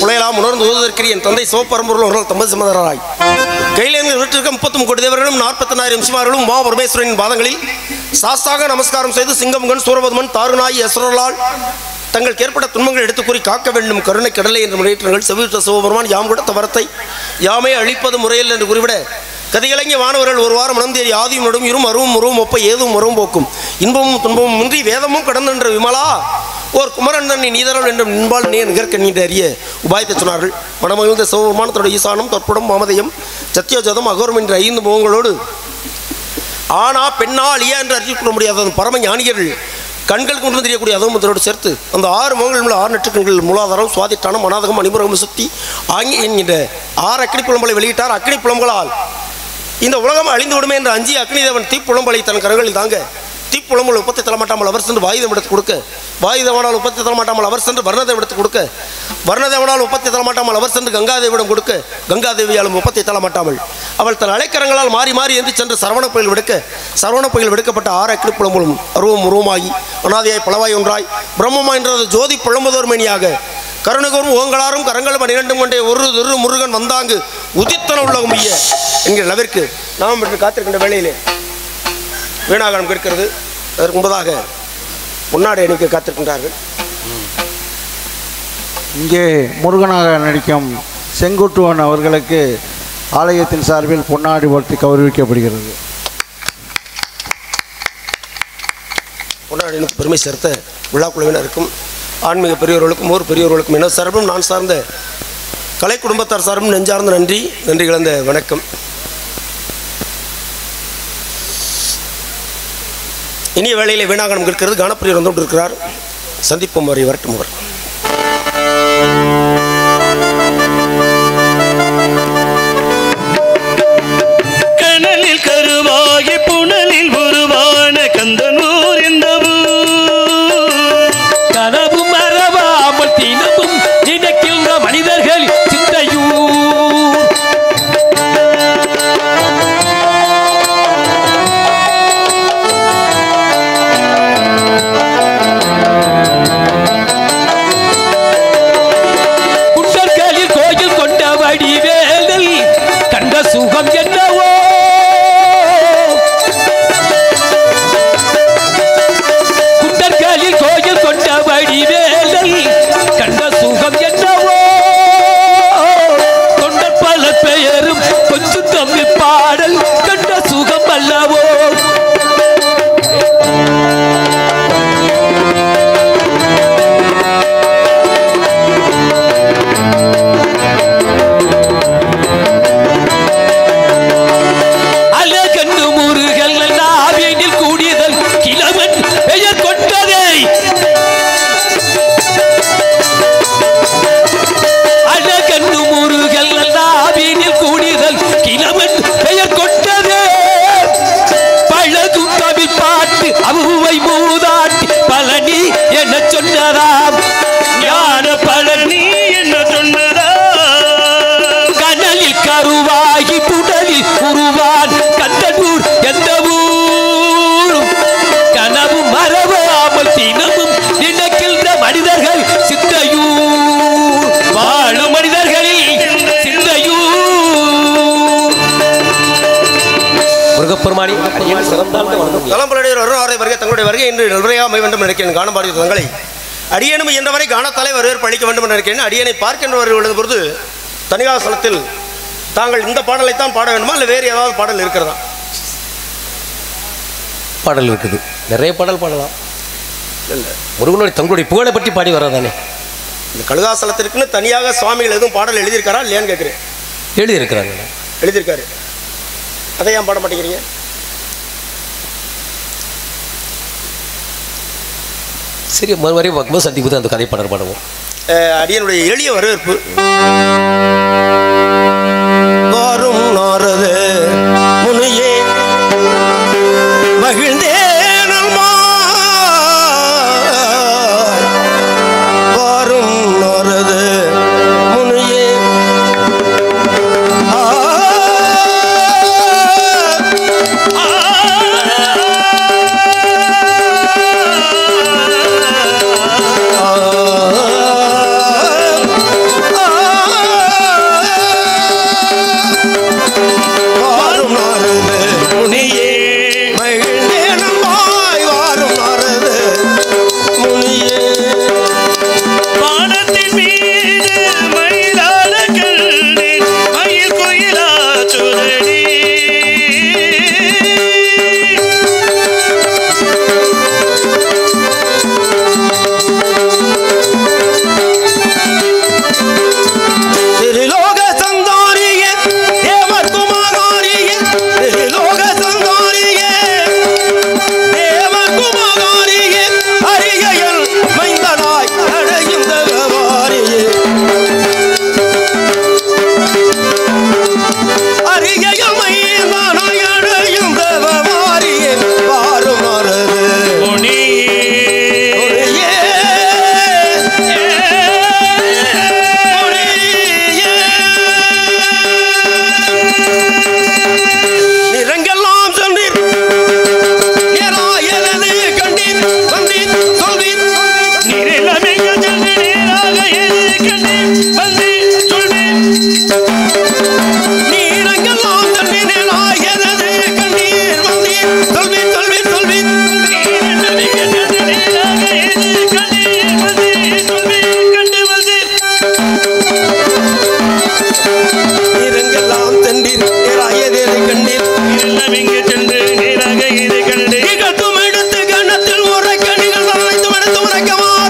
புலையலாம் உணர்ந்து ஓதுவதற்கு என் தந்தை சிவபரம்பொருள் அவர்கள் தம்பதி சமதராய் கையிலேருந்து வீட்டிற்கு 33 கோடி தேவர்களும் 40,000 சிமார்களும் மா பரமேஸ்வரனின் பாதங்களில் சாஸ்தாக நமஸ்காரம் செய்து சிங்கம்கன் சூரபத்மன் தாருநாய் அசுரலால் தங்களுக்கு ஏற்பட்ட துன்பங்கள் எடுத்து கூறி காக்க வேண்டும் கருணை கடலை என்று முறையீட்டார்கள். செவியுற்ற சிவபெருமான் யாம் கொடுத்த வரத்தை யாமே அழிப்பது முறையில் என்று குறிவிட கதிகலங்கிய வானவர்கள் ஒரு வாரம் மனம் தேடி ஆதியும் நடும் இரும் அருவும் உருவும் ஒப்ப ஏதும் உறவும் போக்கும் இன்பமும் துன்பமும் இன்றி வேதமும் கடந்தென்ற விமலா ஓர் குமரன் தண்ணி நீதரல் என்றும் நின்பால் நீ நிகர்க்க நீண்ட அறிய உபாயத்தை சொன்னார்கள். மனமகிழ்ந்த சிவபெருமானத்தோட ஈசானம் தற்புடம் மாமதயம் சத்தியோஜதம் அகோரம் என்ற 5 முகங்களோடு ஆனா பெண்ணா அழியா என்று அறிவிக்க முடியாத பரம ஞானிகள் கண்கள் கொண்டு தெரியக்கூடிய அதுவும் இதோடு சேர்த்து அந்த 6 முகங்கள் உள்ள 6 நெற்றுக்கண்கள் மூலாதாரம் சுவாதிட்டானம் அநாதகம் அனிபுரகம் சக்தி ஆகிய என்கின்ற 6 அக்னி புலம்பலை வெளியிட்டார். அக்னி புலம்பலால் இந்த உலகம் அழிந்து விடுமே என்று அஞ்சி அக்னி தேவன் தீப்புலம்பலை தன் கரங்களில் தாங்க தீப்புலம்பல் உற்பத்தி தரமாட்டாமல் அவர் சென்று வாயுதம் எடுத்து கொடுக்க வாயுதேவனால் உற்பத்தி தரமாட்டாமல் அவர் சென்று வர்ணதேவம் எடுத்து கொடுக்க வர்ணதேவனால் உற்பத்தி தரமாட்டாமல் அவர் சென்று கங்காதேவியிடம் கொடுக்க கங்காதேவியாலும் உற்பத்தி தரமாட்டாமல் அவள் தன் அலைக்கரங்களால் மாறி மாறி என்று சென்று சரவணப்பயில் விடுக்கப்பட்ட 6 அக்னி புலம்பலும் அருவம் உருவமாகி அனாதியாய் பலவாய் ஒன்றாய் பிரம்மமா என்றது ஜோதி புலம்புதோர் மேனியாக கருணகரும் ஓங்களாரும் கரங்களும் 12 கொண்டே ஒரு முருகன் வந்தாங்கு உதித்தன உள்ளகம் ஐய என்கிற அளவிற்கு நாம் காத்திருக்கின்ற வேளையிலே வீணாகரம் கேட்கிறது. அதற்கு முன்பதாக முன்னாடி அணிக்க காத்திருக்கின்றார்கள். இங்கே முருகனாக நடிக்கும் செங்குட்டுவன் அவர்களுக்கு ஆலயத்தின் சார்பில் பொன்னாடி போர்த்தி கௌரவிக்கப்படுகிறது. பொன்னாடி பெருமை சேர்த்த விழா குழுவினருக்கும் ஆன்மீக பெரியவர்களுக்கும் ஊர் பெரியவர்களுக்கும் என்ன சார்பும் நான் சார்ந்த கலை குடும்பத்தார் சார்பும் நெஞ்சார்ந்த நன்றி கலந்த வணக்கம். இனிய வேளையிலே வீணாகனம் கேட்கிறது. கானப்பிரியர் வந்து கொண்டிருக்கிறார். சந்திப்போம் வரை வரட்டும் அவர். கனலில் கருவாகி புனலில் உருவான கந்தனூர் இந்த கனவு மறவாமல் தினமும் நினைக்கின்ற மனிதர்கள் சிந்தையூர் தங்களுடைய வருகை என்று நல்லுரையாக அமைய வேண்டும் நினைக்கிறேன். காணப்பாடிய தங்களை அடியேனும் என்றவரை காணத்தாலே வரவேற்பு அளிக்க வேண்டும் என்று நினைக்கிறேன். அடியனை பார்க்கின்றவர்கள் எழுதும் பொழுது தனிகாசலத்தில் தாங்கள் இந்த பாடலைத்தான் பாட வேண்டுமா இல்லை வேறு ஏதாவது பாடல் இருக்கிறதா? பாடல் இருக்குது, நிறைய பாடல் பாடலாம். இல்லை முருகனுடைய தங்களுடைய புகழை பற்றி பாடி வர்றதானே. இந்த கழுகாசலத்திற்குன்னு தனியாக சுவாமிகள் எதுவும் பாடல் எழுதியிருக்காரா இல்லையான்னு கேட்குறேன். எழுதியிருக்காரு. அதை ஏன் பாட மாட்டேங்கிறீங்க? சரி, மறுபடியும் பார்க்கும்போது சந்திப்பு அந்த கதை பாடல் பாடுவோம். அடியனுடைய எளிய வரவேற்பு. வாரும் நாரத முனியே மகிழ்ந்தே வாரும் நாரத முனியே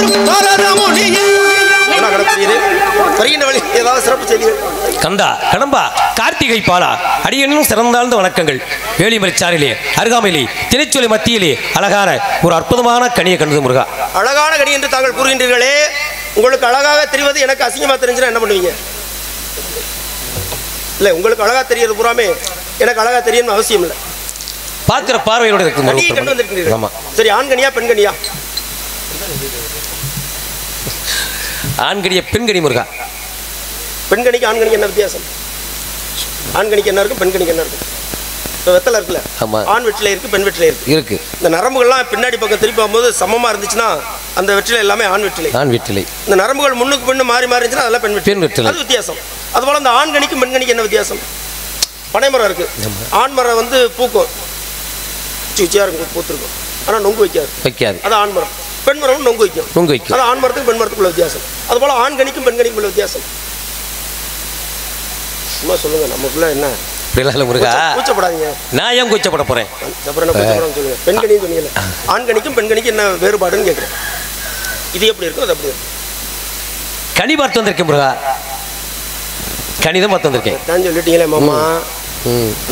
வரும் நாரத முனியே. வருகின்ற வழி ஏதாவது சிறப்பு செய்திகள்? கந்தா கடம்பா கார்த்திகை பாலா அடியனும் சிறந்தாழ்ந்த வணக்கங்கள். வேலிமலைச்சாரிலே அருகாமையிலே திரைச்சொலை மத்தியிலே அழகான ஒரு அற்புதமான கனியை கண்டது முருகா. அழகான கனி என்று தாங்கள் கூறுகின்றீர்களே, உங்களுக்கு அழகாக தெரிவது எனக்கு அசிங்கமா தெரிஞ்சுன்னா என்ன பண்ணுவீங்க? இல்லை, உங்களுக்கு அழகா தெரியறது பூராமே எனக்கு அழகா தெரியணும்னு அவசியம் இல்லை. பார்க்கிற பார்வையோட இருக்கு. ஆமா, சரி, ஆண்கனியா பெண்கனியா? ஆண்கனிய பெண்கனி முருகா. பெண்கணிக்கு ஆண்கணிக்கு என்ன வித்தியாசம்? ஆண்கணிக்கு என்ன இருக்கும், பெண்கணிக்கு என்ன இருக்கும்? இப்போ வெத்தலை இருக்குல்ல, ஆண் வெற்றிலை இருக்கு, பெண் வெற்றிலை இருக்கு. இந்த நரம்புகள்லாம் பின்னாடி பக்கம் திருப்பி போகும்போது சமமா இருந்துச்சுன்னா அந்த வெற்றிலை எல்லாமே ஆண் வெற்றிலை. ஆண் வெற்றிலை. இந்த நரம்புகள் முன்னுக்கு பின்னு மாறி மாறி இருந்துச்சுன்னா அதெல்லாம் பெண் வெற்றிலை. அது வித்தியாசம். அதுபோல இந்த ஆண்கணிக்கும் பெண்கணிக்கு என்ன வித்தியாசம்? பனைமரம் இருக்கு, ஆண் மரம் வந்து பூக்கும், உச்சியா இருக்கும், பூத்திருக்கும், ஆனால் நொங்கு வைக்காது. அது ஆண் மரம். பெண் மரம் நொங்கு வைக்கும். அது ஆண் மரத்துக்கு பெண் மரத்துக்குள்ள வித்தியாசம். அதுபோல ஆண்கணிக்கும் பெண்கணிக்கும் உள்ள வித்தியாசம் சும்மா சொல்லுங்க. நமக்குள்ள என்ன முருகா? கூச்சப்படாதீங்க. நான் ஏன் கூச்சப்பட போறேன்? சொல்லுங்க. பெண்கணியும் சொன்னீங்க, ஆண்கணிக்கும் பெண்கணிக்கும் என்ன வேறுபாடுன்னு கேட்குறேன். இது எப்படி இருக்கும், அது அப்படி இருக்கும். கனி பார்த்து வந்திருக்கேன் முருகா. கணிதம் பார்த்து வந்திருக்கேன். தான் சொல்லிட்டீங்களே மாமா.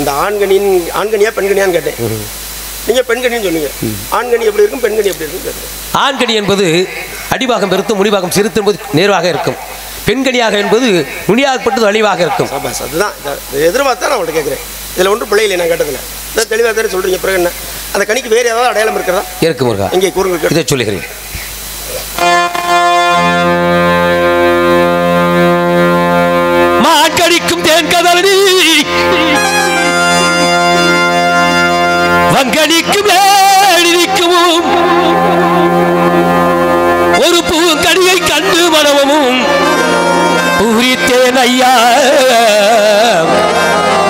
இந்த ஆண்கனியா பெண்கனியான்னு கேட்டேன். நீங்க பெண்கணின்னு சொன்னீங்க. ஆண்கனி எப்படி இருக்கும், பெண்கனி எப்படி இருக்கும் கேட்குறேன். ஆண்கனி என்பது அடிபாகம் பெருத்து முடிபாகம் சிறுத்து என்பது நேர்வாக இருக்கும். பெண்கனியாக என்பது நுனியாகப்பட்டது அழிவாக இருக்கும். அதுதான் எதிர்பார்த்தா நான் உங்கள்கிட்ட கேட்குறேன். இதில் ஒன்றும் பிள்ளை இல்லை, நான் கேட்டதில்லை. இதான் தெளிவாக தானே சொல்கிறீங்க. பிறகு என்ன, அந்த கனிக்கு வேறு ஏதாவது அடையாளம் இருக்கிறதா? இருக்கு முருகா. இங்கே கூறுங்க, இதை சொல்லுகிறேன். மாக்கடிக்கும் தேன் கதலி வங்கடிக்கும் வேடிக்கும் ஒரு பூங்கடியை கண்டு மனமும் பூரித்தேன் ஐயா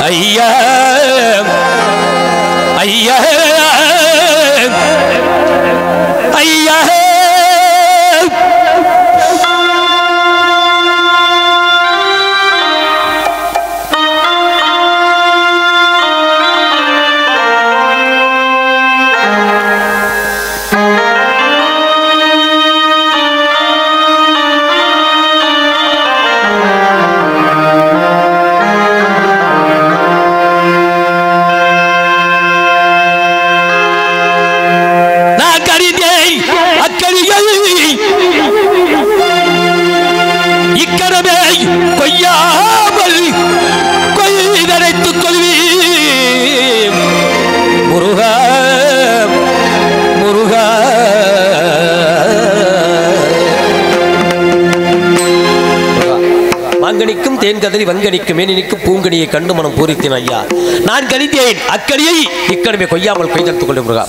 ஐயா ஐயா ஐயா. மாங்கனிக்கும் தேன் கதறி வங்கனிக்கும் மேனிக்கும் பூங்கனியை கண்டு மனம் பூரித்தேன் ஐயா. நான் கணித்தேன் அக்கனியை இக்கனமே கொய்யாமல் கைதெடுத்துக் கொண்டு முருகா.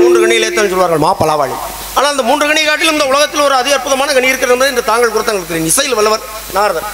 மூன்று கனியிலே தான் சொல்வார்கள் மா பலாவாளி. ஆனால் அந்த மூன்று கனி காட்டிலும் இந்த உலகத்தில் ஒரு அதி அற்புதமான கனி இருக்கிறது என்பதை இந்த தாங்கள் கொடுத்தாங்க. இசையில் வல்லவர் நாரதர்.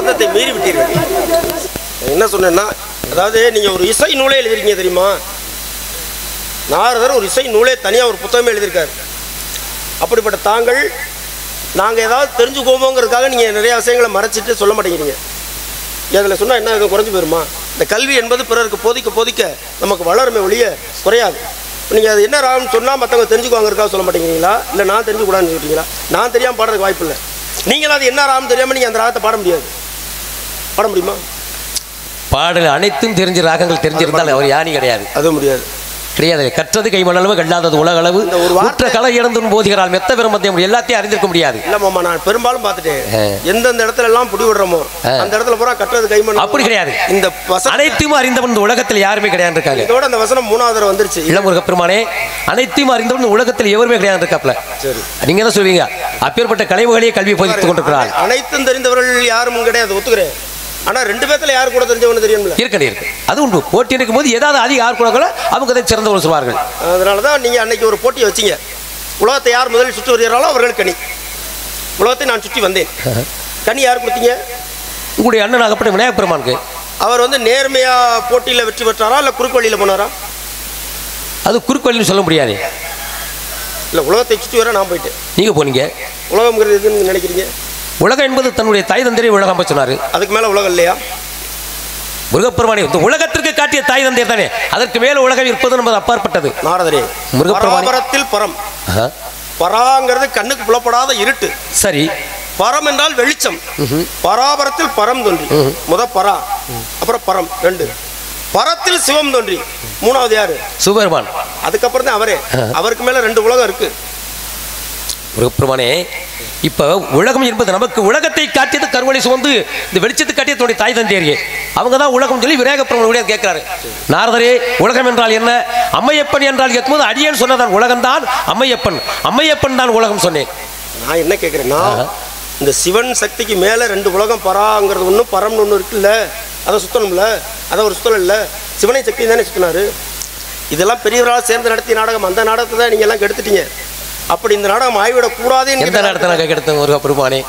சப்தத்தை மீறி விட்டீர்கள். என்ன சொன்னேன்னா, அதாவது நீங்கள் ஒரு இசை நூலே எழுதிருக்கீங்க தெரியுமா? நாரதர் ஒரு இசை நூலே தனியாக ஒரு புத்தகமே எழுதியிருக்காரு. அப்படிப்பட்ட தாங்கள் நாங்கள் ஏதாவது தெரிஞ்சுக்கோமோங்கிறதுக்காக நீங்கள் நிறைய விஷயங்களை மறைச்சிட்டு சொல்ல மாட்டேங்கிறீங்க. அதில் சொன்னால் என்ன இது குறைஞ்சி போயிருமா? இந்த கல்வி என்பது பிறருக்கு போதிக்க போதிக்க நமக்கு வளருமே ஒழிய குறையாது. நீங்கள் அது என்ன ராகம்னு சொன்னால் மற்றவங்க தெரிஞ்சுக்குவாங்கிறதுக்காக சொல்ல மாட்டேங்கிறீங்களா? இல்லை நான் தெரிஞ்சுக்கூடாதுன்னு சொல்லிட்டீங்களா? நான் தெரியாமல் பாடுறதுக்கு வாய்ப்பு இல்லை. நீங்களும் அது என்ன ராகம் தெரியாமல் நீங்கள் அந்த ராகத்தை பாட முடியாது. பாட முடியுமா? பாடல் அனைத்தும் தெரிஞ்ச ராகங்கள் தெரிஞ்சிருந்தால் அவர் யானி கிடையாது. அதுவும் முடியாது. கிடையாது. கற்றது கைமணளவு கல்லாதது உலகளவு உற்ற கலை இழந்தும் போதிகிறாள் மெத்த பெரும் மத்தியம் எல்லாத்தையும் அறிந்திருக்க முடியாது. இல்ல மாமா, நான் பெரும்பாலும் பார்த்துட்டேன். எந்தெந்த இடத்துல எல்லாம் புடி விடுறோமோ அந்த இடத்துல பூரா கற்றது கைமண். அப்படி கிடையாது. இந்த அனைத்தையும் அறிந்தவன் இந்த உலகத்தில் யாருமே கிடையாது இருக்காங்க. இதோட அந்த வசனம் 3வது தடவை வந்துருச்சு. இளமுருக பெருமானே, அனைத்தையும் அறிந்தவன் இந்த உலகத்தில் எவருமே கிடையாது இருக்காப்ல. சரி, நீங்க என்ன சொல்வீங்க? அப்பேற்பட்ட கலைவுகளையே கல்வி போதித்துக் கொண்டிருக்கிறார். அனைத்தும் தெரிந்தவர்கள் யாரும் கிடையாது, ஒத்துக்கிறேன். ஆனா 2 பேர்த்துல யாரு கூட தெரிஞ்சவனு தெரியும்ல. இருக்கு. அது உண்டு. போட்டி இருக்கும் போது ஏதாவது அதிக யார் கூட அவங்க அதை சிறந்தவர்கள் சொல்வார்கள். அதனாலதான் நீங்க அன்னைக்கு ஒரு போட்டியை வச்சீங்க. உலகத்தை யார் முதலில் சுற்றி வருகிறாரோ அவர்கள் கனி. உலகத்தை நான் சுற்றி வந்தேன். கனி யார் கொடுத்தீங்க? உங்களுடைய அண்ணன் ஆகப்பட்ட விநாயகப் பெருமானுக்கு. அவர் வந்து நேர்மையா போட்டியில வெற்றி பெற்றாரா இல்ல குறுக்கு வழியில போனாரா? அது குறுக்கு வழின்னு சொல்ல முடியாது. இல்ல, உலகத்தை சுற்றி வர நான் போயிட்டேன், நீங்க போனீங்க. உலகம்ங்கிறது எதுன்னு நினைக்கிறீங்க? உலகம் என்பது தன்னுடைய தாய் தந்தையை உலகம் சொன்னாரு. அதுக்கு மேல உலகம் இல்லையா? முருகப்பெருமானே, இந்த உலகத்திற்கு காட்டிய தாய் தந்தையர் தானே. அதற்கு மேல உலகம் இருப்பது என்பது அப்பாற்பட்டது. நாரதரே, பராபரத்தில் பரம். பராங்கிறது கண்ணுக்கு புலப்படாத இருட்டு. சரி. பரம் என்றால் வெளிச்சம். பராபரத்தில் பரம் தோன்றி முத பரா, அப்புறம் பரம் 2. பரத்தில் சிவம் தோன்றி 3வது யாரு? சிவபெருமான். அதுக்கப்புறம் தான் அவரே. அவருக்கு மேல 2 உலகம் இருக்கு. முருகப்பெருமானே, இப்ப உலகம் என்பது நமக்கு உலகத்தை காட்டியது கருவழி சுமந்து இந்த வெளிச்சத்தை காட்டியது தன்னுடைய தாய் தந்தையரே. அவங்க தான் உலகம் சொல்லி விநாயகப்பெருமான் கேட்கிறாரு. நாரதரே, உலகம் என்றால் என்ன? அம்மையப்பன் என்றால் கேட்கும்போது அடியேன் சொன்னதான் உலகம் தான் அம்மையப்பன். அம்மையப்பன் தான் உலகம் சொன்னேன். நான் என்ன கேட்கிறேன்னா, இந்த சிவன் சக்திக்கு மேல 2 உலகம் பராங்கிறது ஒன்றும் பரம்னு ஒன்று இருக்குல்ல, அதை சுத்தணும்ல. அதை ஒரு சுத்தம் இல்லை, சிவனை சக்தி தானே சுத்தினாரு. இதெல்லாம் பெரியவரால் சேர்ந்து நடத்திய நாடகம். அந்த நாடகத்தை தான் நீங்க எல்லாம் கெடுத்துட்டீங்க. அப்படி இந்த நாடகம் ஆய்விடக்கூடாது. எந்த நாடத்தை நாங்கள் கெடுத்தோம் முருகப்பெருமானே?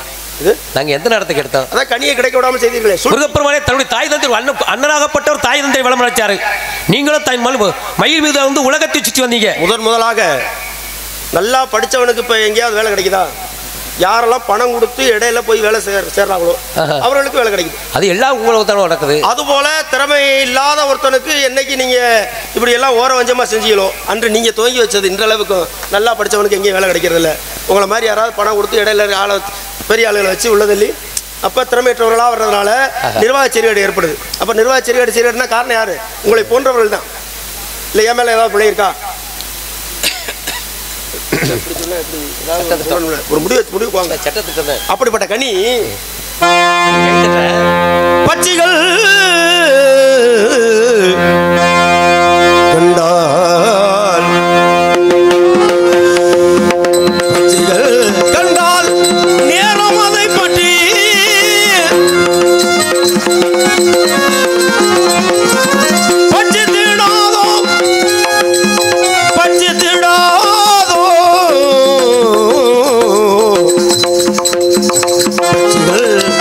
இது நாங்கள் எந்த நாடத்தை கெடுத்தோம்? அதான் கனியை கிடைக்க விடாமல் செய்தீர்களே. முருகப்பெருமானே தன்னுடைய தாய் தந்தை அண்ணனாகப்பட்டவர் தாய் தந்தை வளம் நினைச்சாரு. நீங்களும் தாய் மயில் மீது வந்து உலகத்தை சுற்றி வந்தீங்க. முதலாக நல்லா படித்தவனுக்கு இப்போ எங்கேயாவது வேலை கிடைக்குதா? யாரெல்லாம் பணம் கொடுத்து இடையில போய் வேலை சேர்றாங்களோ அவர்களுக்கு வேலை கிடைக்குது. அது எல்லா உலகத்தாலும் நடக்குது. அதுபோல திறமை இல்லாத ஒருத்தனுக்கு என்னைக்கு நீங்க இப்படி எல்லாம் ஓரவஞ்சமா செஞ்சீங்களோ அன்று நீங்க துவங்கி வச்சது இன்றளவுக்கு நல்லா படித்தவனுக்கு எங்கேயும் வேலை கிடைக்கிறது இல்லை. உங்களை மாதிரி யாராவது பணம் கொடுத்து இடையில பெரிய ஆளுகளை வச்சு உள்ளதள்ளி அப்போ திறமையற்றவர்களாக வர்றதுனால நிர்வாக சீர்கேடு ஏற்படுது. அப்போ நிர்வாக சீர்கேடுனா காரணம் யாரு? உங்களை போன்றவர்கள் தான். இல்லை என் மேலே ஏதாவது பிள்ளை இருக்கா? ஒரு முடிவு வாங்க. அப்படிப்பட்ட கனி பட்சிகள் கண்டால் நேரம் அதை பற்றி பட்சி திடாதோ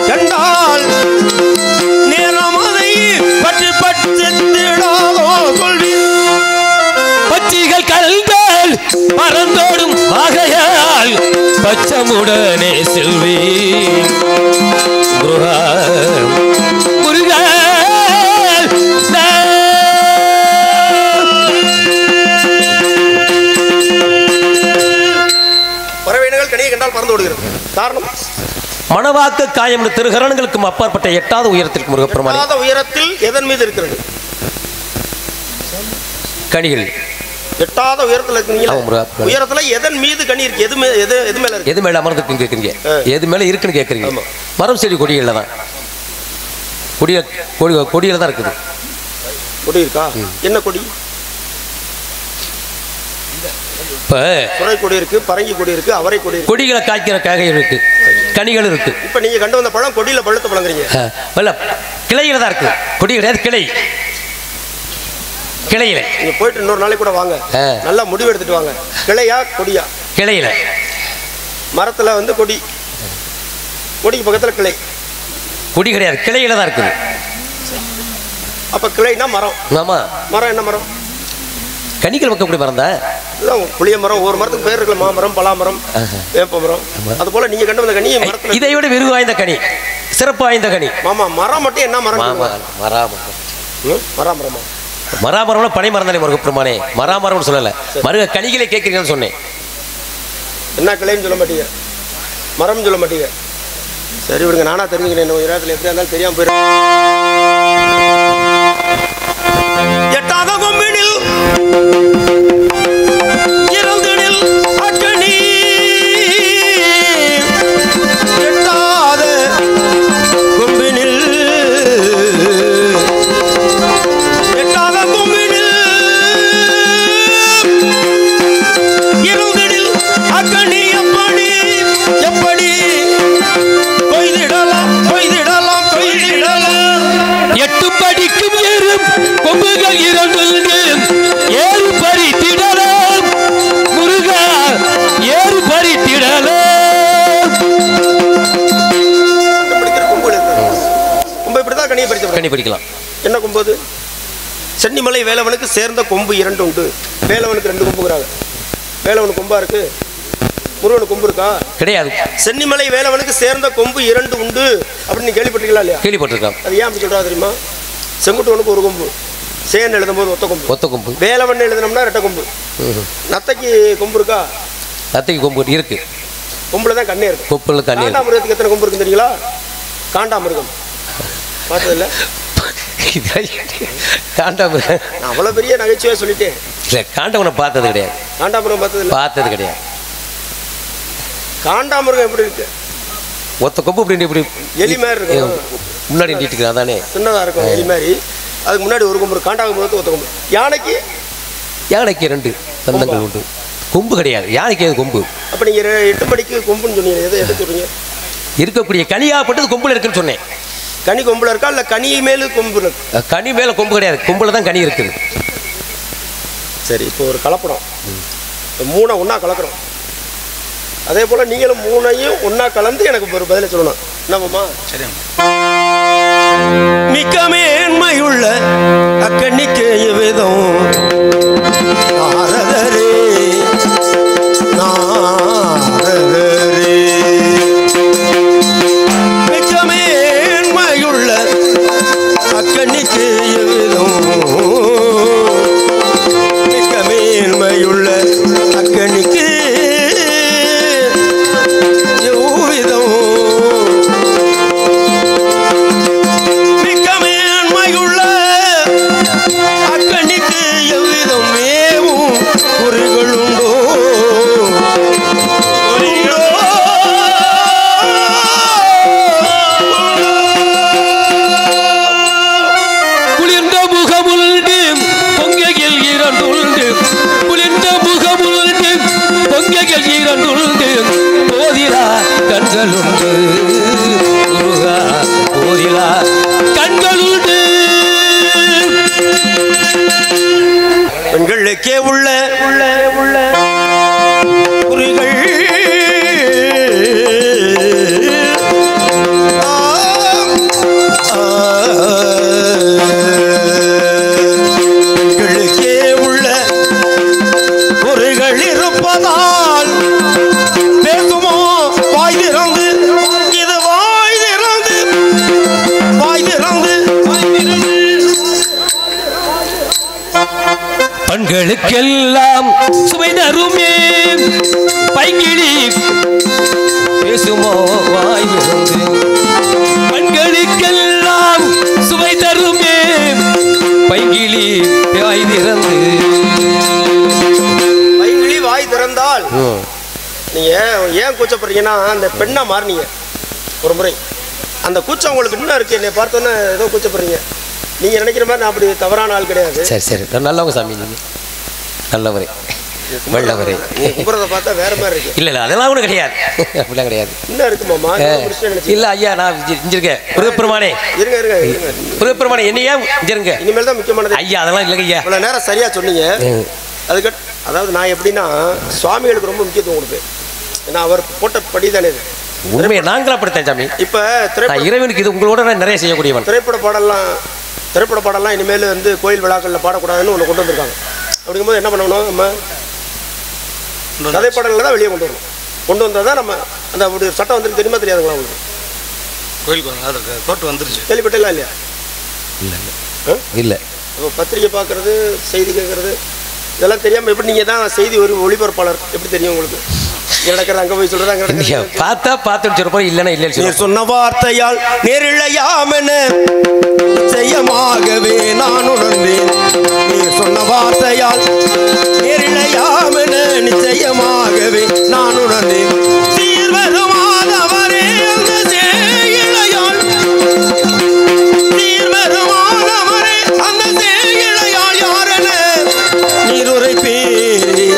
கண்டால் நேரம் அதை பற்றி திடாதோ கொள்வி. பட்சிகள் கல்கள் பறந்தோடும் வகையால் பச்சமுடனே செல்வி பறவையினங்கள் கனியை கண்டால் பறந்து ஓடுகிறது. காரணம் மணவாக்க காயம் திருகரணங்களுக்கும் அப்பாற்பட்ட 8வது உயரத்திற்கு முருகப்பெருமான். உயரத்தில் எதன் மீது இருக்கிறது? கனிகள் 8வது உயரத்தில் இருக்கீங்களா? உயரத்துல எதன் மீது கனி இருக்கு? எது மேல இருக்கு? எது மேல அமர்ந்துக்குன்னு கேட்குறீங்க? எது மேல இருக்குன்னு கேட்குறீங்க? மரம் செடி கொடிகள்ல தான். கொடியில தான் இருக்குது. கொடி இருக்கா? என்ன கொடி? இப்ப சுரை கொடி இருக்கு, பரங்கி கொடி இருக்கு, அவரை கொடி இருக்கு. கொடிகளை காய்க்கிற காய்கள் இருக்கு, கனிகள் இருக்கு. இப்ப நீங்க கண்டு வந்த பழம் கொடியில பழுத்த பழங்கிறீங்க. கிளையில தான் இருக்கு. கொடி கிடையாது, கிளை. கிளையில நீங்க போயிட்டு இன்னொரு நாளைக்கு கூட வாங்க, நல்லா முடிவு எடுத்துட்டு வாங்க. கிளையா கொடியா? கிளையில. மரத்துல வந்து கொடி, கொடிக்கு பக்கத்துல கிளை. கொடி கிடையாது, கிளையில தான் இருக்குது. அப்ப கிளைனா மரம். ஆமா, மரம் என்ன மரம்? கனிகள் வைக்கக்கூடிய மரம் தான். புளிய மரம், ஒவ்வொரு மரத்துக்கு பேர் இருக்குல்ல, மாமரம், பலாமரம், வேப்ப மரம். அது போல நீங்க கண்டு வந்த கனி மரத்துல இதை விட விருது வாய்ந்த கனி, சிறப்பு வாய்ந்த கனி. மாமா மரம் மட்டும் என்ன மரம்? மராமரமா? மராமரம்னா பனை மரம் தானே முருகப்பெருமானே, மராமரம்னு சொல்லல. மருக கனிகளை கேட்கிறீங்கன்னு சொன்னேன். என்ன கிளைன்னு சொல்ல மாட்டீங்க, மரம் சொல்ல மாட்டீங்க. சரி விடுங்க, நானா தெரிஞ்சுக்கிறேன். நேரத்தில் எப்படியா இருந்தாலும் தெரியாம போயிடும். எட்டாத கொம்பினில் இறந்தனில் அக்கனி, எட்டாத கொம்பினில், எட்டாத கொம்பினில் இறந்தனில் அக்கனி, எப்படி எப்படி கொய்திடலாம் கொய்திடலாம் கொய்திடலாம். எட்டு படிக்கும் ஏறும் கொம்புகள் இரண்டு ஏறு பறித்திடலாம் முருகா, ஏறு பறித்திடலாம். கொம்பு இப்படிதான் கனியை பறிச்சு கனி பறிக்கலாம். என்ன கொம்பு அது? சென்னிமலை வேலவனுக்கு சேர்ந்த கொம்பு 2 உண்டு. வேலவனுக்கு 2 கொம்புங்கிறாங்க. வேலவனுக்கு கொம்பா இருக்கு, முருகனுக்கு கொம்பு இருக்கா? கிடையாது. சென்னிமலை வேலவனுக்கு சேர்ந்த கொம்பு 2 உண்டு அப்படின்னு கேள்விப்பட்டீங்களா இல்லையா? கேள்விப்பட்டிருக்கான். அது ஏன் அப்படி சொல்றா தெரியுமா? செங்குட்டுவனுக்கு ஒரு கொம்பு, சேன் எழுதும்போது ஒத்த கொம்பு, ஒத்த கொம்பு. வேலவன் எழுதினோம்னா 2 கொம்பு. நத்தைக்கு கொம்பு இருக்கா? நத்தைக்கு கொம்பு இருக்கு, கொம்புல தான் கண்ணே இருக்கு. கொப்புல கண்ணி இருக்கு. காண்டாமிருகத்துக்கு எத்தனை கொம்பு இருக்குன்னு தெரியுங்களா? காண்டாமிருகம் பார்த்ததில்ல? காண்டாமிருகம் நான் அவ்வளோ பெரிய நகைச்சுவையா சொல்லிட்டேன். இல்லை, காண்டவனை பார்த்தது கிடையாது. காண்டாமிருகம் பார்த்ததில்ல? பார்த்தது கிடையாது. காண்டாமிருகம் எப்படி இருக்கு? ஒத்த கொம்பு இப்படி இப்படி எலி மாதிரி இருக்கும், முன்னாடி நீட்டுக்கிறேன். அதானே சின்னதாக இருக்கும் எலி மாதிரி. அதுக்கு முன்னாடி ஒரு கொம்பு, காண்டாமிருகத்துக்கு ஒத்த கொம்பு. யானைக்கு? யானைக்கு 2 தந்தங்கள் உண்டு, கொம்பு கிடையாது. யானைக்கு அது கொம்பு. அப்போ நீங்கள் 8 மணிக்கு கொம்புன்னு சொன்னீங்க, எதை எதை சொல்றீங்க? இருக்கக்கூடிய கனியாப்பட்டது கொம்புல இருக்குன்னு சொன்னேன். கனி கொம்புல இருக்கா இல்லை கனி மேலு கொம்பு இருக்கு? கனி மேல கொம்பு கிடையாது, கொம்புல தான் கனி இருக்குது. சரி, இப்போ ஒரு கலப்படம், 3 ஒன்றா கலக்கிறோம். அதே போல் நீங்களும் 3ஐயும் ஒன்றா கலந்து எனக்கு ஒரு பதிலை சொல்லணும். என்னம்மா? சரி. மிக்க மேன்மையுள்ள அக்கண்ணிக்கு விதம் நாரதரே நாரதரே, மிக்க மேன்மையுள்ள அக்கண்ணிக்கு விதம், மிக்க மேன்மையுள்ள அக்கண்ணிக்கு விதம், மிக்க மேன்மையுள்ள அக்கண்ணிக்கு எவ்விதம் மேவும் குறிகளுண்டோ குளிர்ந்த முகமுண்டு பொங்கையில் 2 உண்டு, குளிர்ந்த முகமுண்டு பொங்கையில் 2 உண்டு, போதிலா கண்களுண்டு முருகா, போதிலா கண்களுண்டு. பெண்களுக்கே உள்ள குறிகள் பெண்களுக்கே உள்ள குறிகள் இருப்பதால் பேசுமோ வாய் திறந்து, இது வாய் திறந்து, வாய் திறந்து, வாய் திறந்து. பெண்களுக்கெல்லாம் சுவை தருமே பைங்கிழி பேசுமோ வாய் திறந்து, பெண்களுக்கெல்லாம் சுவை தருமே பைங்கிழி வாய் திறந்து. பைங்கிழி வாய் திறந்தால் நீங்க ஏன் கூச்சப்படுறீங்கன்னா, அந்த பெண்ணா மாறினீங்க ஒரு முறை. அந்த கூச்சம் உங்களுக்கு இன்னும் இருக்கு. என்னை பார்த்தோன்னே ஏதோ கூச்சப்படுறீங்க. நீங்க நினைக்கிற மாதிரி நான் அப்படி தவறான ஆள் கிடையாது. சரி சரி, நல்லவங்க சாமி, நீங்கள் நல்லவரே வெள்ளவரே. கும்புறதை பார்த்தா வேற மாதிரி இருக்கு. இல்லை இல்லை, அதெல்லாம் ஒன்றும் கிடையாது, அப்படிலாம் கிடையாது. இன்னும் இருக்குமாமா? இல்லை ஐயா, நான் இஞ்சிருக்கேன். முருகப்பெருமானே, இருங்க இருங்க இருங்க, முருகப்பெருமானே என்னையா இஞ்சிருங்க. இனிமேல் தான் முக்கியமானது. ஐயா அதெல்லாம் இல்லைங்க ஐயா. இவ்வளோ நேரம் சரியா சொன்னீங்க. அதுக்கு அதாவது நான் எப்படின்னா சுவாமிகளுக்கு ரொம்ப முக்கியத்துவம் கொடுப்பேன். ஏன்னா அவர் போட்ட படி தானே இது. உண்மையை நாங்களும் அப்படித்தான் சாமி. இப்போ நான் இறைவனுக்கு இது உங்களோட நான் நிறைய செய்யக்கூடியவன். திரைப்பட பாடலாம் இனிமேல் வந்து கோயில் விழாக்களில் பாடக்கூடாதுன்னு ஒன்று கொண்டு வந்திருக்காங்க. அப்படிங்கும்போது என்ன பண்ணணும், நம்ம கதை பாடல்களை தான் வெளியே கொண்டு வந்தால் தான் நம்ம அந்த அப்படி சட்டம் வந்துருக்கு. தெரியுமா தெரியாதுங்களா உங்களுக்கு? கோயிலுக்கு கோர்ட்டு வந்துருச்சு, கேள்விப்பட்டலாம் இல்லையா? இல்லை. இப்போ பத்திரிக்கை பார்க்குறது, செய்தி கேட்குறது, இதெல்லாம் தெரியாமல் எப்படி நீங்கள் தான் செய்தி ஒரு ஒளிபரப்பாளர் எப்படி தெரியும் உங்களுக்கு? இங்கே நடக்கிறது அங்கே போய் சொல்கிறது, அங்கே நடக்கிறது பார்த்தா பார்த்துட்டு சொல்லுப்போம், இல்லைன்னா இல்லை. சொன்ன வார்த்தையால் நேரிழையாமென நிச்சயமாகவே நான் உணர்ந்தேன். நீ சொன்ன வார்த்தையால் நேரிழையாமென நிச்சயமாகவே நான் உணர்ந்தேன். சீர்வருமானவரே அந்த சேயிழையால், சீர்வருமானவரே அந்த சேயிழையால் யாரென நீர் உரைப்பீரே.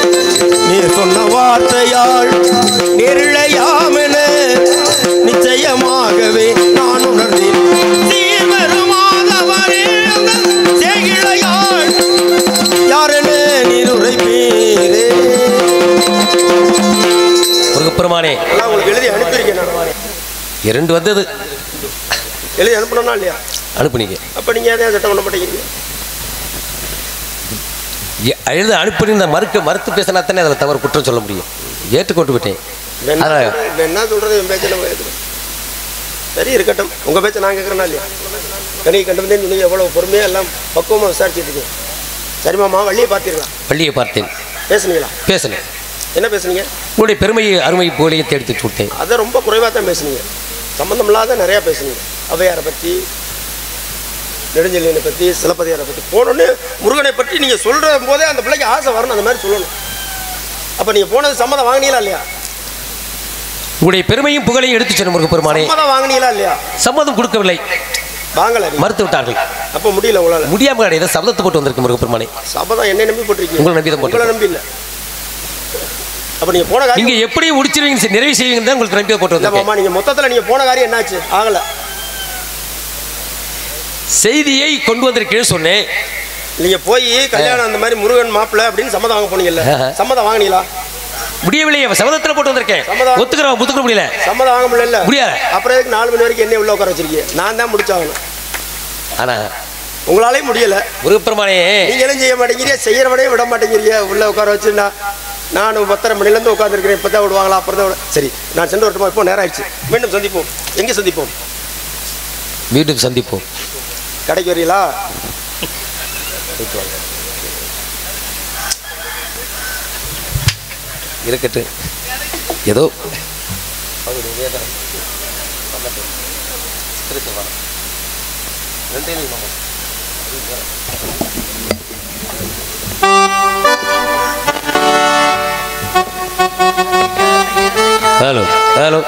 நீர் சொன்ன வார்த்தையால் நேரிழையாமென நிச்சயமாகவே நான் உணர்ந்தேன். சீர்வருமானவரே அந்த சேயிழையால் யாரென நீர் உரைப்பீரே. முருகப்பெருமானே, உங்களுக்கு எழுதி அனுப்பியிருக்கேன். 2 வந்தது, எழுதி அனுப்பணும்னா இல்லையா? அனுப்புனீங்க. அப்போ நீங்கள் எதையும் சட்டம் பண்ண மாட்டேங்கிறீங்க. எழுத அனுப்பி மறுத்து பேசினா தானே அதில் தவறு குற்றம் சொல்ல முடியும். ஏற்றுக்கொண்டு விட்டேன். என்ன சொல்கிறது, என் பேச்சை நம்ம கேட்குறோம். சரி இருக்கட்டும், உங்கள் பேச்சை நான் கேட்குறேன்னா இல்லையா? கணியை கண்டு வந்தேன்னு சொன்னீங்க, எவ்வளோ பொறுமையாக எல்லாம் பக்குவமாக விசாரிச்சுட்டு இருக்கேன். சரிமாம்மா, வள்ளியை பார்த்தீங்களா? வள்ளியை பார்த்தேன். பேசுனீங்களா? பேசுனேன். என்ன பேசுனீங்க? உங்களுடைய பெருமையை அருமை போலையை தேடி கொடுத்தேன். அதை ரொம்ப குறைவாக தான் பேசுனீங்க, சம்மந்தம் இல்லாத நிறையா பேசுனீங்க. ஔவையாரை பற்றி, நெடுஞ்செழியனை பற்றி, சிலப்பதியாரை பற்றி. போனோடனே முருகனை பற்றி நீங்கள் சொல்கிற போதே அந்த பிள்ளைக்கு ஆசை வரணும், அந்த மாதிரி சொல்லணும். அப்போ நீங்கள் போனது சம்மதம் வாங்கினீங்களா இல்லையா? உங்களுடைய பெருமையும் புகழையும் எடுத்து செல்லும் முருகப்பெருமானே. சம்மதம் வாங்கினீங்களா இல்லையா? சம்மதம் கொடுக்கவில்லை, வாங்கலை, மறுத்து விட்டார்கள். அப்போ முடியல, உங்களால் முடியாம கிடையாது. சபதத்தை போட்டு வந்திருக்கு முருகப்பெருமானே. சபதம் என்னை நம்பி போட்டிருக்கீங்க, உங்களை நம்பி தான் போட்டு. உங்களை நம்பி இல்லை. அப்போ நீங்கள் போன காரியம் நீங்க எப்படி முடிச்சிருவீங்க, நிறைவு செய்வீங்க தான் உங்களுக்கு நம்பி போட்டு வந்தேன். ஆமாம், நீங்கள் மொத்தத்தில் நீங்கள் போன காரியம் என்னாச்சு? ஆகலை. செய்தியை கொண்டு வந்திருக்கேன்னு சொன்னேன். நீங்கள் போய் கல்யாணம் அந்த மாதிரி முருகன் மாப்பிள்ளை அப்படின்னு சம்மதம் வாங்க போனீங்கல்ல, சம்மதம் வாங்கினீங்களா? முடியவில்லையே, சபதத்தில் போட்டு வந்திருக்கேன். ஒத்துக்க முடியல, சம்மதம் வாங்க முடியல. முடியாது. அப்புறம் எதுக்கு 4 மணி வரைக்கும் என்ன உள்ள உட்கார வச்சிருக்கீங்க? நான் தான் முடிச்சாகணும். ஆனா உங்களாலே முடியல. முருகப்பெருமானே, நீங்களும் செய்ய மாட்டேங்கிறீங்க, செய்யறவனே விட மாட்டேங்கிறீங்க. உள்ள உட்கார வச்சு நானும் 10:30 மணிலேருந்து உட்காந்துருக்கிறேன். இப்போ தான் விடுவாங்களா? அப்புறம் தான் சரி, நான் சென்று வரட்டுமா? இப்போ நேரம் ஆயிடுச்சு. மீண்டும் சந்திப்போம். எங்கே சந்திப்போம்? மீண்டும் சந்திப்போம். கடைக்கு வரீங்களா? இருக்கட்டு, ஏதோ ஹலோ ஹலோ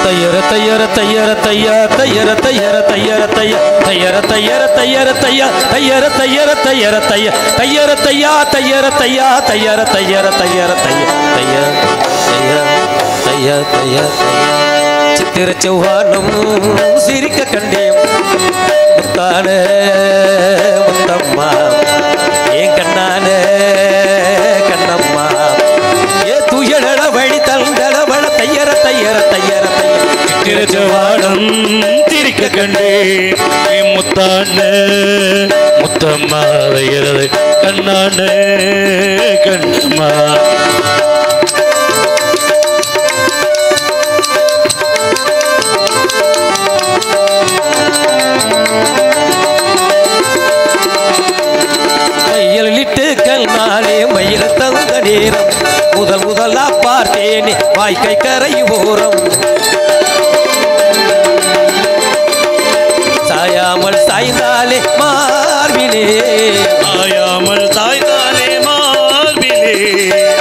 தையர தையர தையர தையா தையர தையர தையர தைய தையர தையர தையர தையா தையர தையர தையர தைய தையர தையா தையர தையா தையர தையர தையர தைய தைய தைய தைய தைய சித்திர செவ்வானம் சிரிக்க கண்டேன். முத்தான முத்தம்மா ஏன் கண்ணான கண்ணம்மா ஏ துயட வழி தந்தளவள தையர தையர தையர தைய ஜவானம் திரிக்க கண்டே முத்தான முத்தம்மா வைகிறது கண்ணான கண்ணம்மா மையலிட்டு கல்நாளே மயில் தந்த நேரம் முதலா பார்த்தேனே வாய்க்கை கரை ஓரம் சாயாமல் சாய்ந்தாலே மார்பிலே ஆயாமல் சாய்ந்தாலே மார்பிலே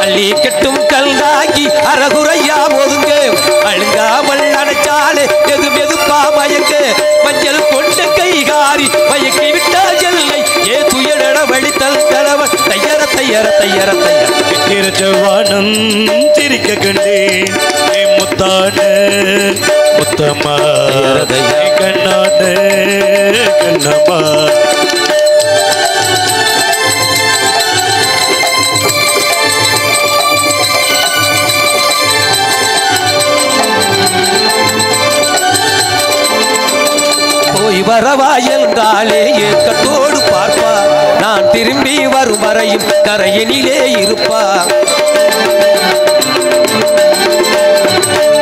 அள்ளி கெட்டும் கல்லாகி அரகுறையா ஒதுங்க அழுங்காமல் அடைச்சாலே எது மெதுப்பா மயங்க மஞ்சள் கொண்ட கைகாரி மயக்கி விட்டால் எல்லை ஏ துயட வழித்தல் தளவன் தையர தையர தையர தையர ஜவானம் திரிக்க கண்டே முத்தான முத்தம்மா கண்ணான கண்ணம்மா வரவா என்றாலே ஏக்கத்தோடு பார்ப்பா நான் திரும்பி வரும் வரையும் கரையினிலே இருப்பா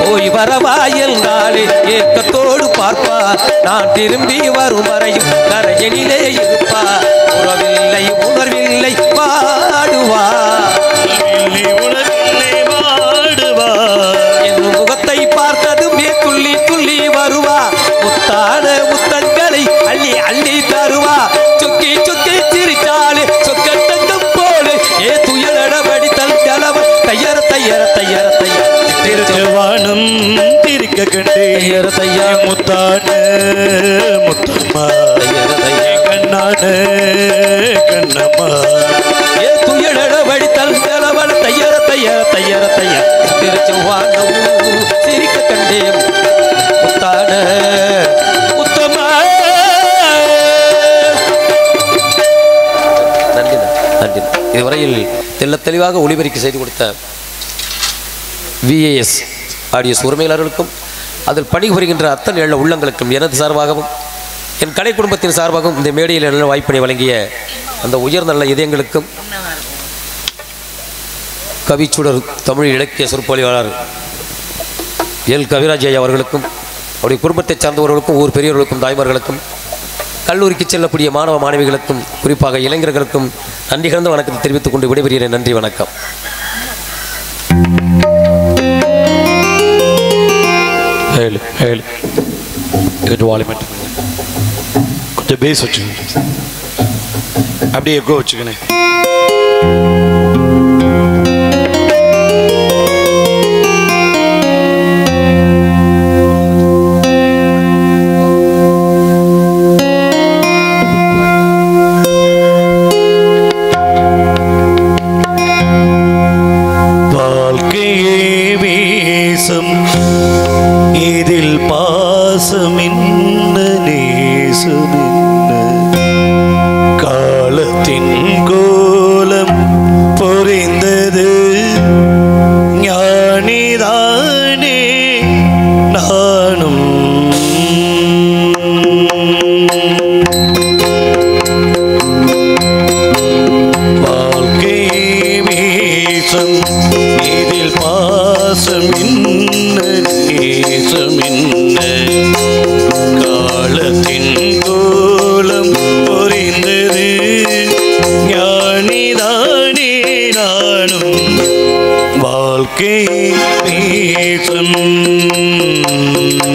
போய் வரவா என்றாலே ஏக்கத்தோடு பார்ப்பா நான் திரும்பி வரும் வரையும் கரையினிலே இருப்பா உறவில்லை உணர்வில்லை பாடுவா என் முகத்தை பார்த்ததுமே துள்ளி துள்ளி வருவா முத்தான முத்தங்களை அள்ளி அள்ளி தருவா சுக்கி சுக்கி சிரிச்சாலே சொக்கத்தங்கம் போலே ஏ துயலடபடி தல் கலவ தையர தையர தையர தையர திருவானம் திரிக்க கண்டே தையா முத்தான முத்தம்மா கண்ணான கண்ணம்மா ஏ துயலடபடி தல் கலவ தையர தையர தையர தையர திருச்செவ்வானம் சிரிக்க கண்டே முத்தான முத்தம்மா. நன்றி நன்றி. இதுவரையில் தெல்ல தெளிவாக ஒளிபரிக்கை செய்து கொடுத்த VAS ஆடியோஸ் உரிமையாளர்களுக்கும் அதில் பணிபுரிகின்ற அத்தனை நல்ல உள்ளங்களுக்கும் எனது சார்பாகவும் என் கலை குடும்பத்தின் சார்பாகவும் இந்த மேடையில் நல்ல வாய்ப்பினை வழங்கிய அந்த உயர் நல்ல இதயங்களுக்கும் கவிச்சுடர் தமிழ் இலக்கிய சொற்பொழிவாளர் எல் கவிராஜ் ஐயா அவர்களுக்கும் அவருடைய குடும்பத்தை சார்ந்தவர்களுக்கும் ஊர் பெரியவர்களுக்கும் தாய்மார்களுக்கும் கல்லூரிக்கு செல்லக்கூடிய மாணவ மாணவிகளுக்கும் குறிப்பாக இளைஞர்களுக்கும் நன்றி கலந்த வணக்கத்தை தெரிவித்துக் கொண்டு விடைபெறுகிறேன். நன்றி, வணக்கம். கொஞ்சம் பேஸ் வச்சுக்கோங்க, அப்படியே எக்கோ வச்சுக்கணே. இதில் பாசமின்ன நேசமின்ன காலத்தின் கோலம் பொறிந்தது ஞானிதானே நானும் வாழ்க்கை வீசம் இதில் பாசமின்ன நேசமின்ன காலத்தின் கோலம் பொறிந்தது ஞானிதானே நானும் வாழ்க்கை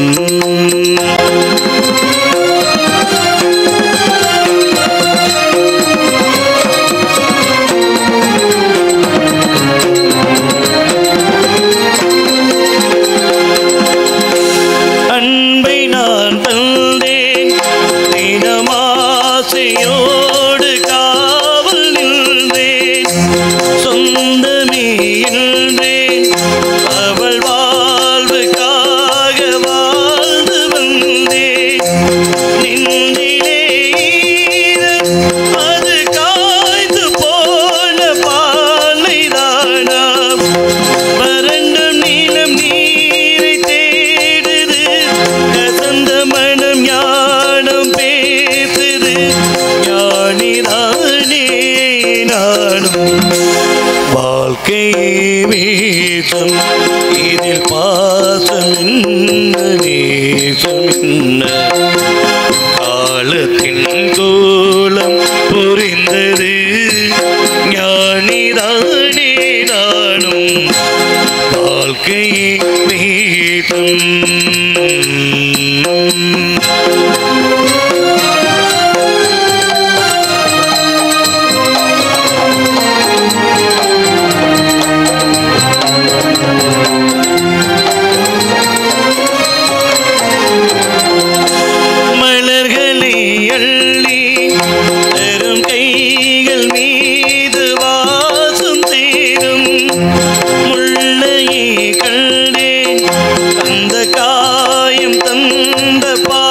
வீசம் இதில் பாசமின்ன நேசமின்ன காலத்தின் கோலம் புரிந்தது ஞானிதானே நானும் வாழ்க்கை வீதம் அந்த காயம் தந்த பா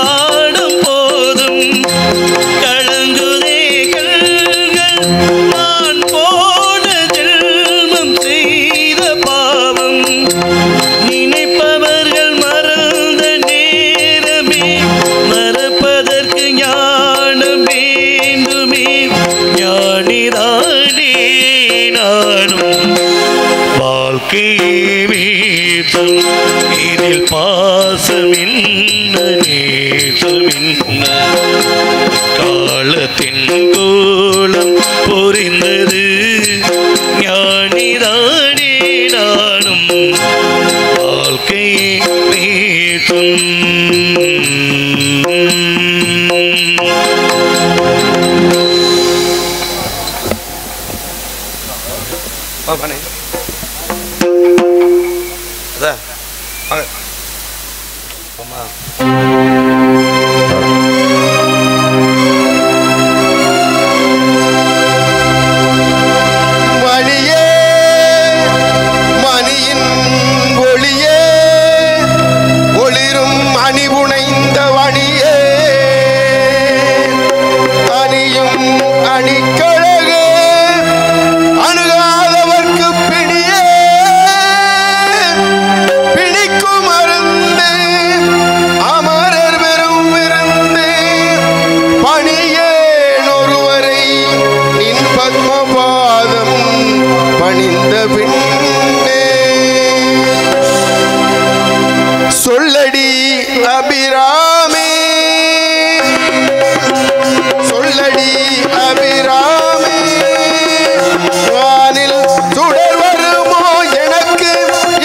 வாழ்க்கையே வீதம் இதில் பாசமின்ன நேசமின்ன காலத்தின் கோலம் பொறிந்தது ஞானிதானே நானும் வாழ்க்கையே வீதம் பண்ணு அதான் வாங்க ஆமா மணியே மணியின் ஒளியே ஒளிரும் அணி புனைந்த வணியே அணியும் அணிக்கழகே அணுகாதவர்க்கு பிணியே பிணிக்கும் அருந்து அமரர் பெரும் விருந்து பணியேன் ஒருவரை நின் பத்மபாதம் பணிந்த பின்னே சொல்லடி அபிராமி சொல்லடி அபிராமி வானில் சுடர் வருமோ எனக்கு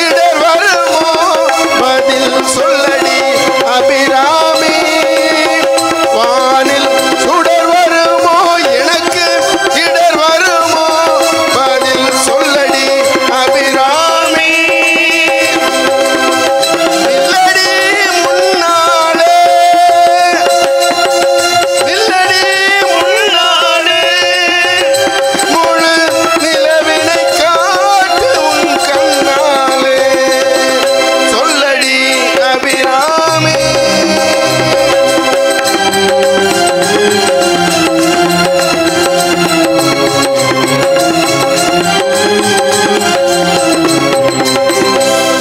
இடர் வருமோ பதில் சொல்லடி அபிராமி வானில் சுடர் வருமோ எனக்கு இடர் வருமோ பதில் சொல்லடி அபிராமி நில்லடி முன்னாலே நில்லடி முன்னாலே முழு நிலவினை காட்டு உன் கண்ணாலே சொல்லடி அபிராமி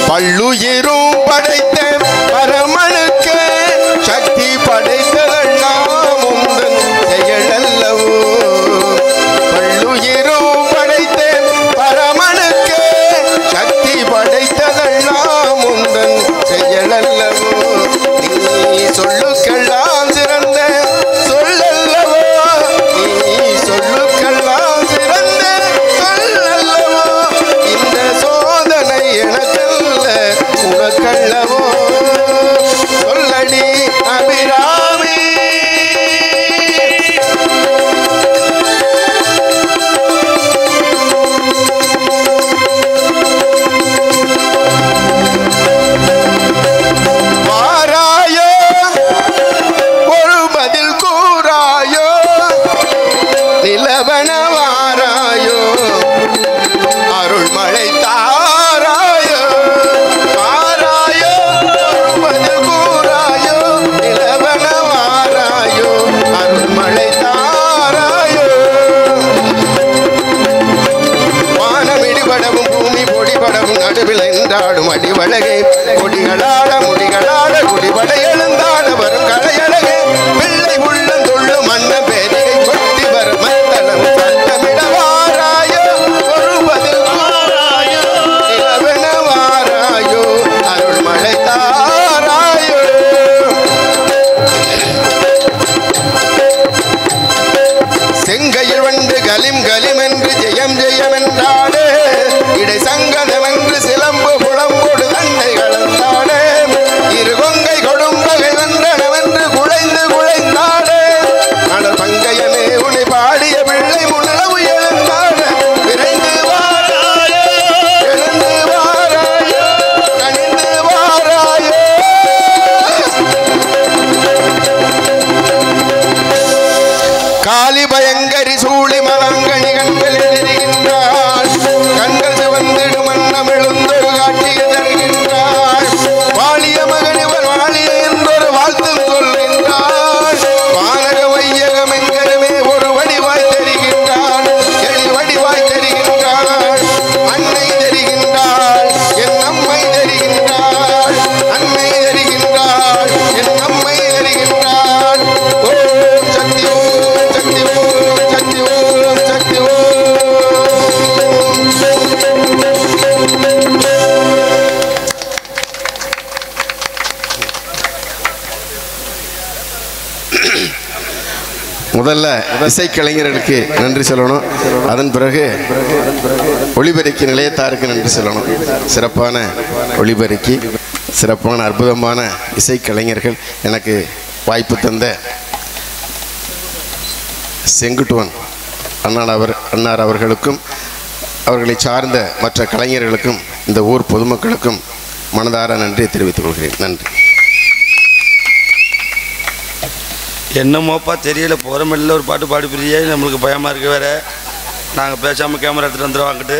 பல்லுயிரும் படைத்த பரமனுக்கு சக்தி படைத்ததெல்லாம் உந்தன் செயலல்லவோ பல்லுயிரும் படைத்த பரமனுக்கு சக்தி படைத்ததெல்லாம் உந்தன் செயலல்லவோ நீ சொல்லுக்கெல்லாம் சிறந்த சொல்லல்லவோ நீ சொல்லுக்கெல்லாம் சிறந்த சொல்லல்லவோ இந்த சோதனை எனக்கல்ல உனக்கல்லவோ சொல்லடி அபிராமி வாராயோ ஒரு பதில் கூறாயோ நிலவன வாராயோ அருள்மழை தாராயோ வாராயோ ஒரு பதில் கூறாயோ நிலவன வாராயோ அருள்மழை தாராயோ வானமிடிபடவும் பூமி பொடிபடவும் நடுவில் என்றாடும் அடிவழகே கொடிகளாட முடிகளாட குடிபட எழுந்தாட வரும் கலையழகே பிள்ளை உள்ளம் துள்ளும் மன்ன பேரிகை கொட்டி வர மத்தளம் சத்தமிட வாராயோ ஒரு பதில் கூறாயோ நிலவென வாராயோ அருள்மழை தாராயோ செங்கையில் வந்து கலிம் கலிம் என்று ஜெயம் ஜெயம் என்றாடு இடை சங்கதம் என்று சிலம்பு புலம்போடு தன்னை கலந்தாடு முதல்ல இசைக்கலைஞர்களுக்கு நன்றி சொல்லணும். அதன் பிறகு ஒளிபெருக்கி நிலையத்தாருக்கு நன்றி சொல்லணும். சிறப்பான ஒளிபெருக்கி, சிறப்பான அற்புதமான இசைக்கலைஞர்கள், எனக்கு வாய்ப்பு தந்த செங்குட்டுவன் அன்னார் அவர்களுக்கும் அவர்களை சார்ந்த மற்ற கலைஞர்களுக்கும் இந்த ஊர் பொதுமக்களுக்கும் மனதார நன்றியை தெரிவித்துக் கொள்கிறேன். நன்றி. என்னமோப்பா தெரியல, போகிற மெல்ல ஒரு பாட்டு பாடி பிரியே நம்மளுக்கு பயமாக இருக்குது. வேறு நாங்கள் பேசாமல் கேமரா எடுத்துகிட்டு வந்துடுவோம் அங்கிட்டு.